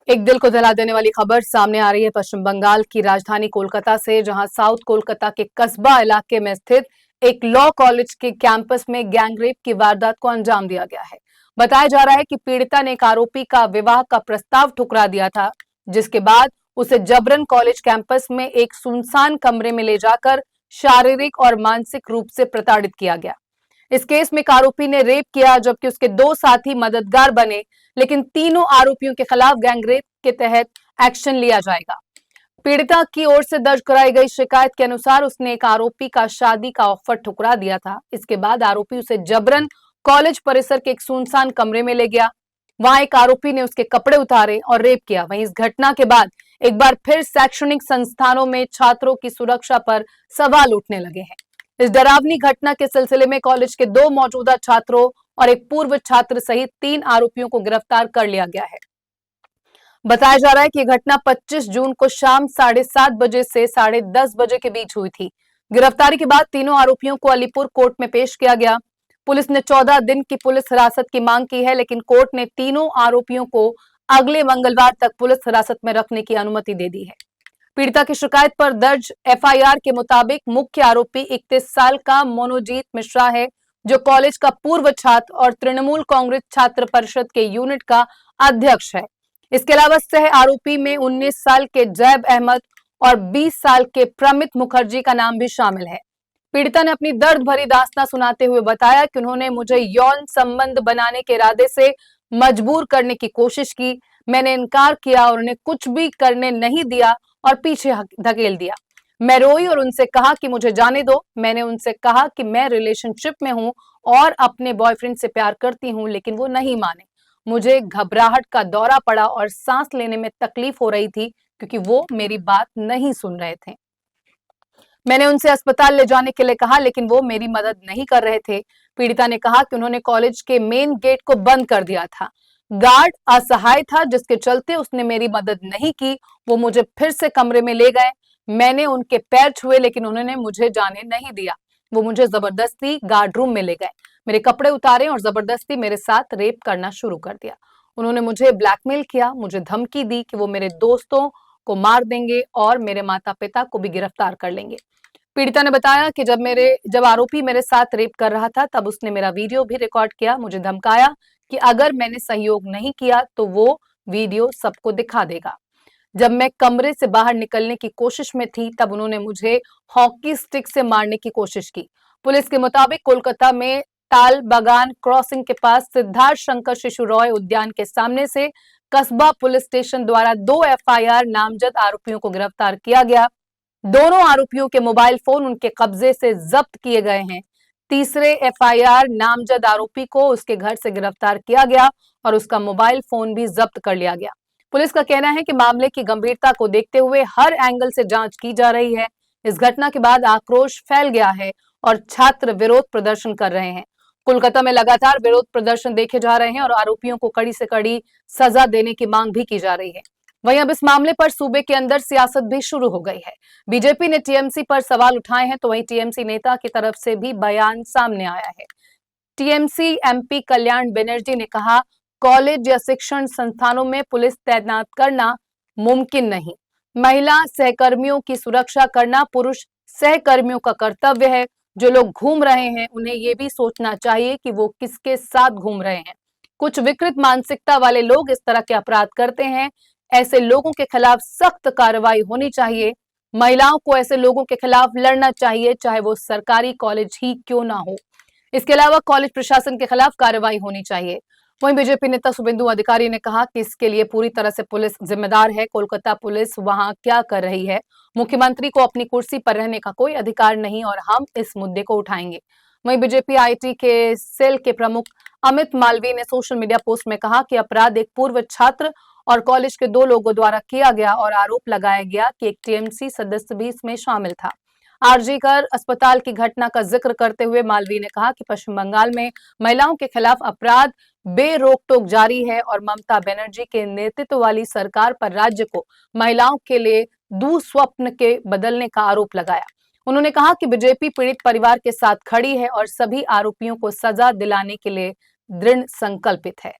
एक दिल को दहला देने वाली खबर सामने आ रही है पश्चिम बंगाल की राजधानी कोलकाता से, जहां साउथ कोलकाता के कस्बा इलाके में स्थित एक लॉ कॉलेज के कैंपस में गैंगरेप की वारदात को अंजाम दिया गया है। बताया जा रहा है कि पीड़िता ने एक आरोपी का विवाह का प्रस्ताव ठुकरा दिया था, जिसके बाद उसे जबरन कॉलेज कैंपस में एक सुनसान कमरे में ले जाकर शारीरिक और मानसिक रूप से प्रताड़ित किया गया। इस केस में एक आरोपी ने रेप किया, जबकि उसके दो साथी मददगार बने, लेकिन तीनों आरोपियों के खिलाफ गैंगरेप के तहत एक्शन लिया जाएगा। पीड़िता की ओर से दर्ज कराई गई शिकायत के अनुसार उसने एक आरोपी का शादी का ऑफर ठुकरा दिया था। इसके बाद आरोपी उसे जबरन कॉलेज परिसर के एक सुनसान कमरे में ले गया। वहां एक आरोपी ने उसके कपड़े उतारे और रेप किया। वहीं इस घटना के बाद एक बार फिर शैक्षणिक संस्थानों में छात्रों की सुरक्षा पर सवाल उठने लगे हैं। इस डरावनी घटना के सिलसिले में कॉलेज के दो मौजूदा छात्रों और एक पूर्व छात्र सहित 3 आरोपियों को गिरफ्तार कर लिया गया है। बताया जा रहा है कि यह घटना 25 जून को शाम 7:30 बजे से 10:30 बजे के बीच हुई थी। गिरफ्तारी के बाद तीनों आरोपियों को अलीपुर कोर्ट में पेश किया गया। पुलिस ने 14 दिन की पुलिस हिरासत की मांग की है, लेकिन कोर्ट ने तीनों आरोपियों को अगले मंगलवार तक पुलिस हिरासत में रखने की अनुमति दे दी है। पीड़िता की शिकायत पर दर्ज एफआईआर के मुताबिक मुख्य आरोपी 31 साल का मनोजीत मिश्रा है, जो कॉलेज का पूर्व छात्र और तृणमूल कांग्रेस छात्र परिषद के यूनिट का अध्यक्ष है। इसके अलावा सह आरोपी में 19 साल के जैब अहमद और 20 साल के प्रमित मुखर्जी का नाम भी शामिल है। पीड़िता ने अपनी दर्द भरी दास्तां सुनाते हुए बताया कि उन्होंने मुझे यौन संबंध बनाने के इरादे से मजबूर करने की कोशिश की। मैंने इनकार किया और उन्हें कुछ भी करने नहीं दिया और पीछे धकेल दिया। मैं रोई और उनसे कहा कि मुझे जाने दो। मैंने उनसे कहा कि मैं रिलेशनशिप में हूं और अपने बॉयफ्रेंड से प्यार करती हूं, लेकिन वो नहीं माने। मुझे घबराहट का दौरा पड़ा और सांस लेने में तकलीफ हो रही थी, क्योंकि वो मेरी बात नहीं सुन रहे थे। मैंने उनसे अस्पताल ले जाने के लिए कहा, लेकिन वो मेरी मदद नहीं कर रहे थे। पीड़िता ने कहा कि उन्होंने कॉलेज के मेन गेट को बंद कर दिया था। गार्ड असहाय था, जिसके चलते उसने मेरी मदद नहीं की। वो मुझे फिर से कमरे में ले गए। मैंने उनके पैर छुए, लेकिन उन्होंने मुझे जाने नहीं दिया। वो मुझे जबरदस्ती गार्ड रूम में ले गए, मेरे कपड़े उतारे और जबरदस्ती मेरे साथ रेप करना शुरू कर दिया। उन्होंने मुझे ब्लैकमेल किया, मुझे धमकी दी कि वो मेरे दोस्तों को मार देंगे और मेरे माता पिता को भी गिरफ्तार कर लेंगे। पीड़िता ने बताया कि जब आरोपी मेरे साथ रेप कर रहा था, तब उसने मेरा वीडियो भी रिकॉर्ड किया। मुझे धमकाया कि अगर मैंने सहयोग नहीं किया तो वो वीडियो सबको दिखा देगा। जब मैं कमरे से बाहर निकलने की कोशिश में थी, तब उन्होंने मुझे हॉकी स्टिक से मारने की कोशिश की। पुलिस के मुताबिक कोलकाता में ताल बागान क्रॉसिंग के पास सिद्धार्थ शंकर शिशु रॉय उद्यान के सामने से कस्बा पुलिस स्टेशन द्वारा 2 एफआईआर नामजद आरोपियों को गिरफ्तार किया गया। दोनों आरोपियों के मोबाइल फोन उनके कब्जे से जब्त किए गए हैं। तीसरे एफआईआर नामजद आरोपी को उसके घर से गिरफ्तार किया गया और उसका मोबाइल फोन भी जब्त कर लिया गया। पुलिस का कहना है कि मामले की गंभीरता को देखते हुए हर एंगल से जांच की जा रही है। इस घटना के बाद आक्रोश फैल गया है और छात्र विरोध प्रदर्शन कर रहे हैं। कोलकाता में लगातार विरोध प्रदर्शन देखे जा रहे हैं और आरोपियों को कड़ी से कड़ी सजा देने की मांग भी की जा रही है। वहीं अब इस मामले पर सूबे के अंदर सियासत भी शुरू हो गई है। बीजेपी ने टीएमसी पर सवाल उठाए हैं, तो वहीं टीएमसी नेता की तरफ से भी बयान सामने आया है। टीएमसी एमपी कल्याण बनर्जी ने कहा, कॉलेज या शिक्षण संस्थानों में पुलिस तैनात करना मुमकिन नहीं। महिला सहकर्मियों की सुरक्षा करना पुरुष सहकर्मियों का कर्तव्य है। जो लोग घूम रहे हैं, उन्हें ये भी सोचना चाहिए कि वो किसके साथ घूम रहे हैं। कुछ विकृत मानसिकता वाले लोग इस तरह के अपराध करते हैं। ऐसे लोगों के खिलाफ सख्त कार्रवाई होनी चाहिए। महिलाओं को ऐसे लोगों के खिलाफ लड़ना चाहिए, चाहे वो सरकारी कॉलेज ही क्यों ना हो। इसके अलावा कॉलेज प्रशासन के खिलाफ कार्रवाई होनी चाहिए। वहीं बीजेपी नेता शुभेंदु अधिकारी ने कहा कि इसके लिए पूरी तरह से पुलिस जिम्मेदार है। कोलकाता पुलिस वहां क्या कर रही है? मुख्यमंत्री को अपनी कुर्सी पर रहने का कोई अधिकार नहीं और हम इस मुद्दे को उठाएंगे। वहीं बीजेपी आईटी के सेल के प्रमुख अमित मालवीय ने सोशल मीडिया पोस्ट में कहा कि अपराध एक पूर्व छात्र और कॉलेज के 2 लोगों द्वारा किया गया और आरोप लगाया गया कि एक टीएमसी सदस्य भी इसमें शामिल था। आरजी कर अस्पताल की घटना का जिक्र करते हुए मालवीय ने कहा कि पश्चिम बंगाल में महिलाओं के खिलाफ अपराध बेरोक टोक जारी है और ममता बनर्जी के नेतृत्व वाली सरकार पर राज्य को महिलाओं के लिए दुस्वप्न के बदलने का आरोप लगाया। उन्होंने कहा कि बीजेपी पीड़ित परिवार के साथ खड़ी है और सभी आरोपियों को सजा दिलाने के लिए दृढ़ संकल्पित है।